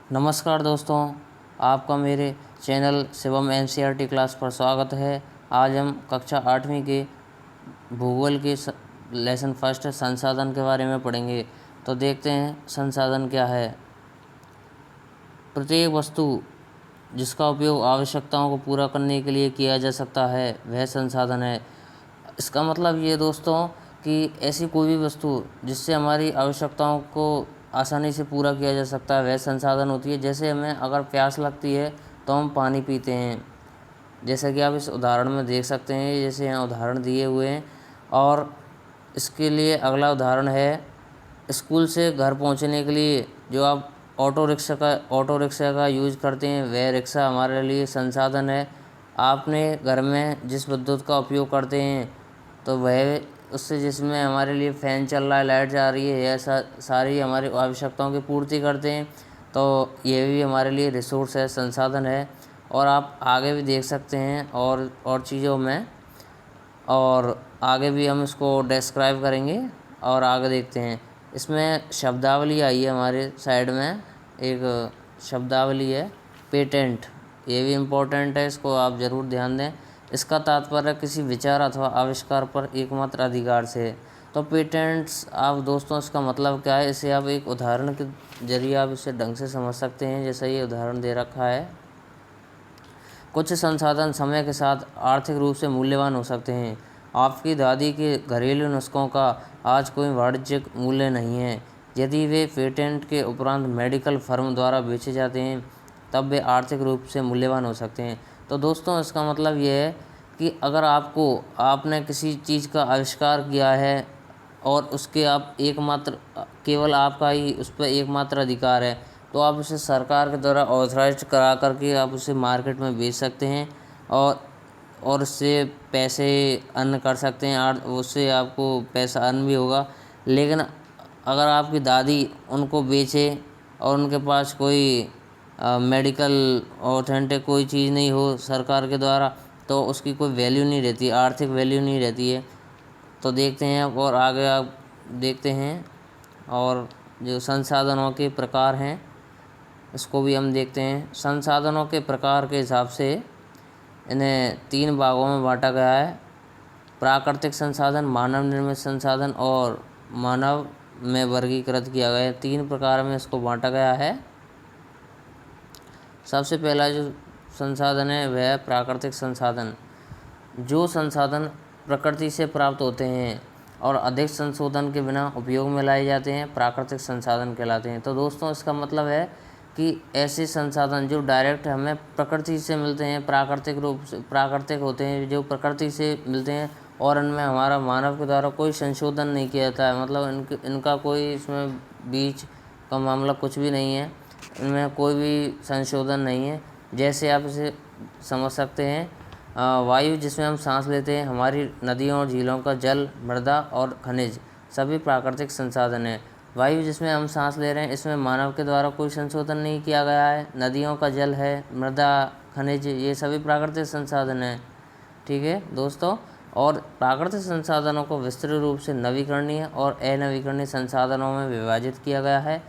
नमस्कार दोस्तों, आपका मेरे चैनल शिवम एनसीईआरटी क्लास पर स्वागत है। आज हम कक्षा 8वीं के भूगोल के लेसन फर्स्ट संसाधन के बारे में पढ़ेंगे। तो देखते हैं संसाधन क्या है। प्रत्येक वस्तु जिसका उपयोग आवश्यकताओं को पूरा करने के लिए किया जा सकता है वह संसाधन है। इसका मतलब ये दोस्तों कि ऐसी कोई भी वस्तु जिससे हमारी आवश्यकताओं को आसानी से पूरा किया जा सकता है वह संसाधन होती है। जैसे हमें अगर प्यास लगती है तो हम पानी पीते हैं, जैसा कि आप इस उदाहरण में देख सकते हैं। जैसे यहाँ उदाहरण दिए हुए हैं और इसके लिए अगला उदाहरण है स्कूल से घर पहुँचने के लिए जो आप ऑटो रिक्शा का यूज़ करते हैं वह रिक्शा हमारे लिए संसाधन है। आपने घर में जिस विद्युत का उपयोग करते हैं तो वह उससे जिसमें हमारे लिए फ़ैन चल रहा है, लाइट जा रही है, यह सारी हमारी आवश्यकताओं की पूर्ति करते हैं। तो ये भी हमारे लिए रिसोर्स है, संसाधन है। और आप आगे भी देख सकते हैं और चीज़ों में, और आगे भी हम इसको डिस्क्राइब करेंगे। और आगे देखते हैं, इसमें शब्दावली आई है हमारे साइड में, एक शब्दावली है पेटेंट। ये भी इम्पोर्टेंट है, इसको आप ज़रूर ध्यान दें। इसका तात्पर्य किसी विचार अथवा आविष्कार पर एकमात्र अधिकार से है। तो पेटेंट्स आप दोस्तों इसका मतलब क्या है, इसे आप एक उदाहरण के जरिए आप इसे ढंग से समझ सकते हैं। जैसा ये उदाहरण दे रखा है, कुछ संसाधन समय के साथ आर्थिक रूप से मूल्यवान हो सकते हैं। आपकी दादी के घरेलू नुस्खों का आज कोई वाणिज्यिक मूल्य नहीं है। यदि वे पेटेंट के उपरांत मेडिकल फर्म द्वारा बेचे जाते हैं तब वे आर्थिक रूप से मूल्यवान हो सकते हैं। तो दोस्तों इसका मतलब यह है कि अगर आपने किसी चीज़ का आविष्कार किया है और उसके आप एकमात्र केवल आपका ही उस पर एकमात्र अधिकार है, तो आप उसे सरकार के द्वारा ऑथराइज करा करके आप उसे मार्केट में बेच सकते हैं और उससे पैसे अर्न कर सकते हैं। और उससे आपको पैसा अर्न भी होगा। लेकिन अगर आपकी दादी उनको बेचे और उनके पास कोई मेडिकल ऑथेंटिक कोई चीज़ नहीं हो सरकार के द्वारा, तो उसकी कोई वैल्यू नहीं रहती, आर्थिक वैल्यू नहीं रहती है। तो देखते हैं और आगे आप देखते हैं, और जो संसाधनों के प्रकार हैं इसको भी हम देखते हैं। संसाधनों के प्रकार के हिसाब से इन्हें 3 भागों में बांटा गया है: प्राकृतिक संसाधन, मानव निर्मित संसाधन और मानव में वर्गीकृत किया गया है। 3 प्रकार में इसको बांटा गया है। सबसे पहला जो संसाधन है वह है प्राकृतिक संसाधन। जो संसाधन प्रकृति से प्राप्त होते हैं और अधिक संशोधन के बिना उपयोग में लाए जाते हैं प्राकृतिक संसाधन कहलाते हैं। तो दोस्तों इसका मतलब है कि ऐसे संसाधन जो डायरेक्ट हमें प्रकृति से मिलते हैं, प्राकृतिक रूप से प्राकृतिक होते हैं, जो प्रकृति से मिलते हैं और इनमें हमारा मानव के द्वारा कोई संशोधन नहीं किया जाता है। मतलब इनका कोई इसमें बीच का मामला कुछ भी नहीं है, इनमें कोई भी संशोधन नहीं है। जैसे आप इसे समझ सकते हैं, वायु जिसमें हम सांस लेते हैं, हमारी नदियों और झीलों का जल, मृदा और खनिज सभी प्राकृतिक संसाधन हैं। वायु जिसमें हम सांस ले रहे हैं इसमें मानव के द्वारा कोई संशोधन नहीं किया गया है। नदियों का जल है, मृदा, खनिज, ये सभी प्राकृतिक संसाधन हैं। ठीक है दोस्तों। और प्राकृतिक संसाधनों को विस्तृत रूप से नवीकरणीय और अनवीकरणीय संसाधनों में विभाजित किया गया है।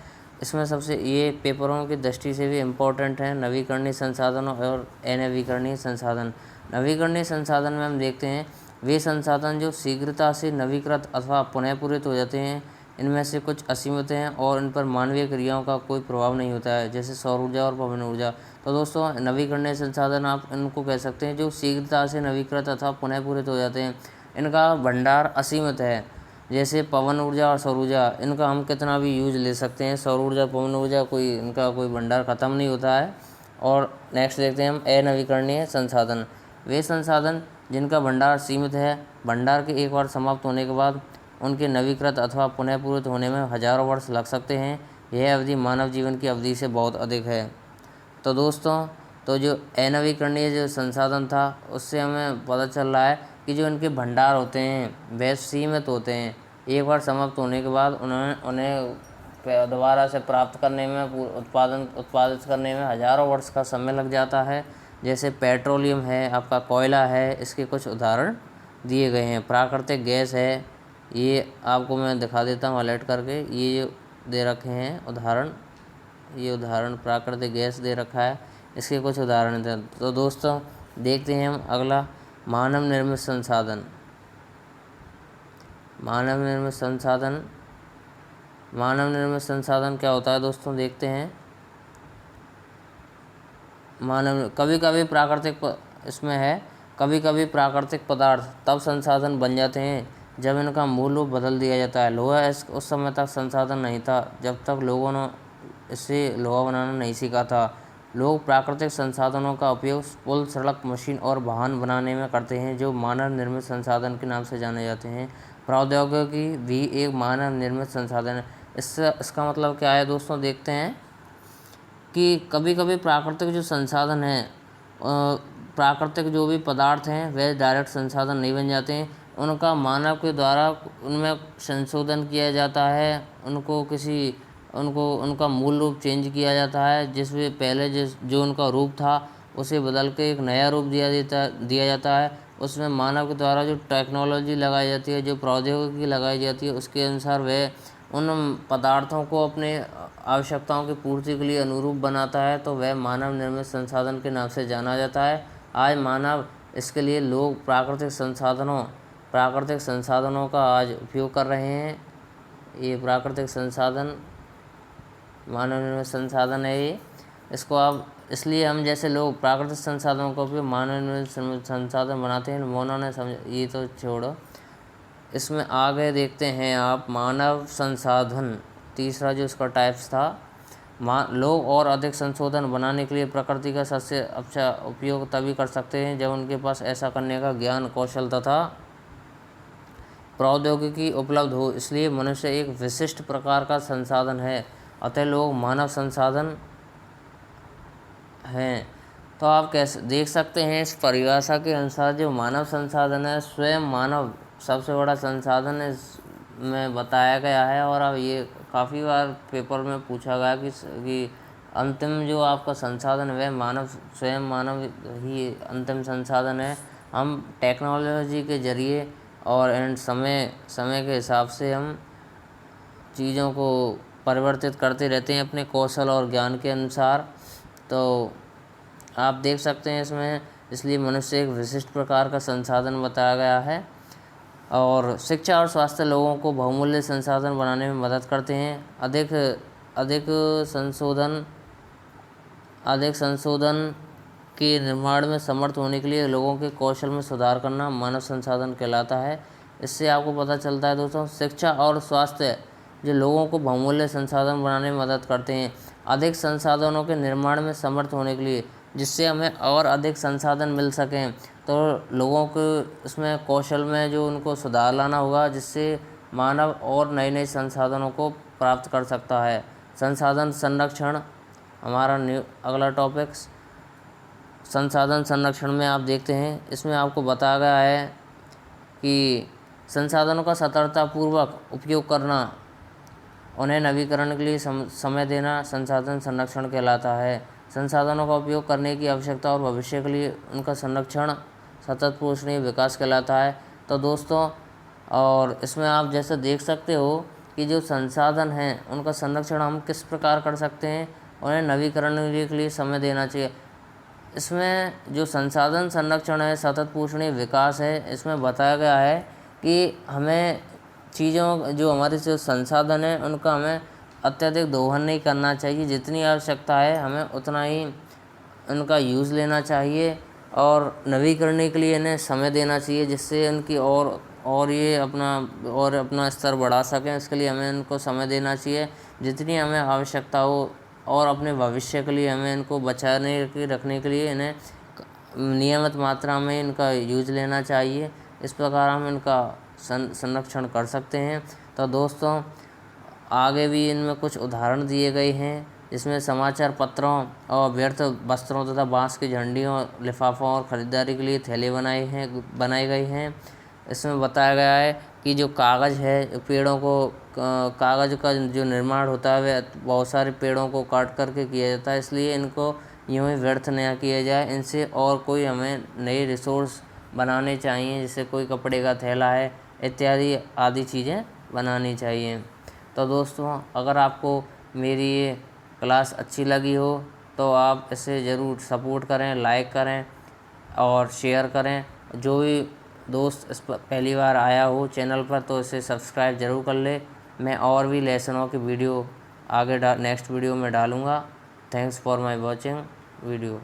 इसमें सबसे ये पेपरों की दृष्टि से भी इम्पोर्टेंट है, नवीकरणीय संसाधनों और अनवीकरणीय संसाधन। नवीकरणीय संसाधन में हम देखते हैं वे संसाधन जो शीघ्रता से नवीकृत अथवा पुनः पूरित हो जाते हैं। इनमें से कुछ असीमित हैं और इन पर मानवीय क्रियाओं का कोई प्रभाव नहीं होता है, जैसे सौर ऊर्जा और पवन ऊर्जा। तो दोस्तों नवीकरणीय संसाधन आप इनको कह सकते हैं जो शीघ्रता से नवीकृत अथवा पुनः पूरित हो जाते हैं। इनका भंडार असीमित है, जैसे पवन ऊर्जा और सौर ऊर्जा, इनका हम कितना भी यूज ले सकते हैं। सौर ऊर्जा, पवन ऊर्जा, इनका कोई भंडार ख़त्म नहीं होता है। और नेक्स्ट देखते हैं हम अनवीकरणीय संसाधन। वे संसाधन जिनका भंडार सीमित है, भंडार के एक बार समाप्त होने के बाद उनके नवीकृत अथवा पुनः पूरित होने में हजारों वर्ष लग सकते हैं। यह अवधि मानव जीवन की अवधि से बहुत अधिक है। तो दोस्तों तो जो अनवीकरणीय जो संसाधन था उससे हमें पता चल रहा है कि जो इनके भंडार होते हैं वह सीमित होते हैं। एक बार समाप्त होने के बाद उन्हें दोबारा से प्राप्त करने में, उत्पादित करने में हजारों वर्ष का समय लग जाता है। जैसे पेट्रोलियम है, आपका कोयला है, इसके कुछ उदाहरण दिए गए हैं। प्राकृतिक गैस है, ये आपको मैं दिखा देता हूँ अलर्ट करके, ये जो दे रखे हैं उदाहरण। ये उदाहरण प्राकृतिक गैस दे रखा है, इसके कुछ उदाहरण दें। तो दोस्तों देखते हैं हम अगला, मानव निर्मित संसाधन। मानव निर्मित संसाधन, मानव निर्मित संसाधन क्या होता है दोस्तों, देखते हैं। मानव कभी कभी प्राकृतिक इसमें है, कभी कभी प्राकृतिक पदार्थ तब संसाधन बन जाते हैं जब इनका मूल रूप बदल दिया जाता है। लोहा उस समय तक संसाधन नहीं था जब तक लोगों ने इससे लोहा बनाना नहीं सीखा था। लोग प्राकृतिक संसाधनों का उपयोग पुल, सड़क, मशीन और वाहन बनाने में करते हैं, जो मानव निर्मित संसाधन के नाम से जाने जाते हैं। प्रौद्योगिकी भी एक मानव निर्मित संसाधन है। इसका मतलब क्या है दोस्तों, देखते हैं कि कभी कभी प्राकृतिक जो संसाधन हैं, प्राकृतिक जो भी पदार्थ हैं वे डायरेक्ट संसाधन नहीं बन जाते हैं, उनका मानव के द्वारा उनमें संशोधन किया जाता है, उनका मूल रूप चेंज किया जाता है, जिसमें पहले जो उनका रूप था उसे बदल के एक नया रूप दिया जाता है। उसमें मानव के द्वारा जो टेक्नोलॉजी लगाई जाती है, जो प्रौद्योगिकी लगाई जाती है, उसके अनुसार वह उन पदार्थों को अपने आवश्यकताओं की पूर्ति के लिए अनुरूप बनाता है, तो वह मानव निर्मित संसाधन के नाम से जाना जाता है। आज मानव इसके लिए लोग प्राकृतिक संसाधनों का आज उपयोग कर रहे हैं। ये प्राकृतिक संसाधन मानव निर्मित संसाधन है ये। इसको आप इसलिए हम जैसे लोग प्राकृतिक संसाधनों का उपयोग मानव निर्मित संसाधन बनाते हैं, मोना ने समझ, ये तो छोड़ो। इसमें आगे देखते हैं आप, मानव संसाधन तीसरा जो इसका टाइप्स था। लोग और अधिक संशोधन बनाने के लिए प्रकृति का सबसे अच्छा उपयोग तभी कर सकते हैं जब उनके पास ऐसा करने का ज्ञान, कौशल तथा प्रौद्योगिकी उपलब्ध हो। इसलिए मनुष्य एक विशिष्ट प्रकार का संसाधन है, अतः लोग मानव संसाधन हैं। तो आप कैसे देख सकते हैं, इस परिभाषा के अनुसार जो मानव संसाधन है, स्वयं मानव सबसे बड़ा संसाधन इसमें बताया गया है। और अब ये काफ़ी बार पेपर में पूछा गया कि अंतिम जो आपका संसाधन है वह स्वयं मानव ही अंतिम संसाधन है। हम टेक्नोलॉजी के ज़रिए और समय के हिसाब से हम चीज़ों को परिवर्तित करते रहते हैं अपने कौशल और ज्ञान के अनुसार। तो आप देख सकते हैं इसमें, इसलिए मनुष्य एक विशिष्ट प्रकार का संसाधन बताया गया है। और शिक्षा और स्वास्थ्य लोगों को बहुमूल्य संसाधन बनाने में मदद करते हैं। अधिक संशोधन के निर्माण में समर्थ होने के लिए लोगों के कौशल में सुधार करना मानव संसाधन कहलाता है। इससे आपको पता चलता है दोस्तों, शिक्षा और स्वास्थ्य जो लोगों को बहुमूल्य संसाधन बनाने में मदद करते हैं, अधिक संसाधनों के निर्माण में समर्थ होने के लिए, जिससे हमें और अधिक संसाधन मिल सकें। तो लोगों को इसमें कौशल में जो उनको सुधार लाना होगा, जिससे मानव और नए नए संसाधनों को प्राप्त कर सकता है। संसाधन संरक्षण हमारा अगला टॉपिक। संसाधन संरक्षण में आप देखते हैं, इसमें आपको बताया गया है कि संसाधनों का सतर्कतापूर्वक उपयोग करना, उन्हें नवीकरण के लिए समय देना संसाधन संरक्षण कहलाता है। संसाधनों का उपयोग करने की आवश्यकता और भविष्य के लिए उनका संरक्षण सतत पोषणीय विकास कहलाता है। तो दोस्तों, और इसमें आप जैसे देख सकते हो कि जो संसाधन हैं उनका संरक्षण हम किस प्रकार कर सकते हैं, उन्हें नवीकरण के लिए समय देना चाहिए। इसमें जो संसाधन संरक्षण है, सतत पोषणीय विकास है, इसमें बताया गया है कि हमें जो हमारे जो संसाधन हैं उनका हमें अत्यधिक दोहन नहीं करना चाहिए। जितनी आवश्यकता है हमें उतना ही उनका यूज़ लेना चाहिए और नवीकरण के लिए इन्हें समय देना चाहिए, जिससे उनकी और ये अपना स्तर बढ़ा सकें। इसके लिए हमें इनको समय देना चाहिए जितनी हमें आवश्यकता हो, और अपने भविष्य के लिए हमें इनको रखने के लिए इन्हें नियमित मात्रा में इनका यूज लेना चाहिए। इस प्रकार हम इनका संरक्षण कर सकते हैं। तो दोस्तों, आगे भी इनमें कुछ उदाहरण दिए गए हैं, जिसमें समाचार पत्रों और व्यर्थ वस्त्रों तथा बांस की झंडियों, लिफाफों और ख़रीदारी के लिए थैले बनाए गए हैं। इसमें बताया गया है कि जो कागज़ है, कागज़ का जो निर्माण होता है वह बहुत सारे पेड़ों को काट करके किया जाता है, इसलिए इनको यूँ ही व्यर्थ न किया जाए। इनसे और कोई हमें नए रिसोर्स बनाने चाहिए, जैसे कोई कपड़े का थैला है इत्यादि आदि चीज़ें बनानी चाहिए। तो दोस्तों, अगर आपको मेरी ये क्लास अच्छी लगी हो तो आप इसे ज़रूर सपोर्ट करें, लाइक करें और शेयर करें। जो भी दोस्त इस पर पहली बार आया हो चैनल पर तो इसे सब्सक्राइब ज़रूर कर ले। मैं और भी लेसनों की वीडियो आगे नेक्स्ट वीडियो में डालूँगा। Thanks for my watching video.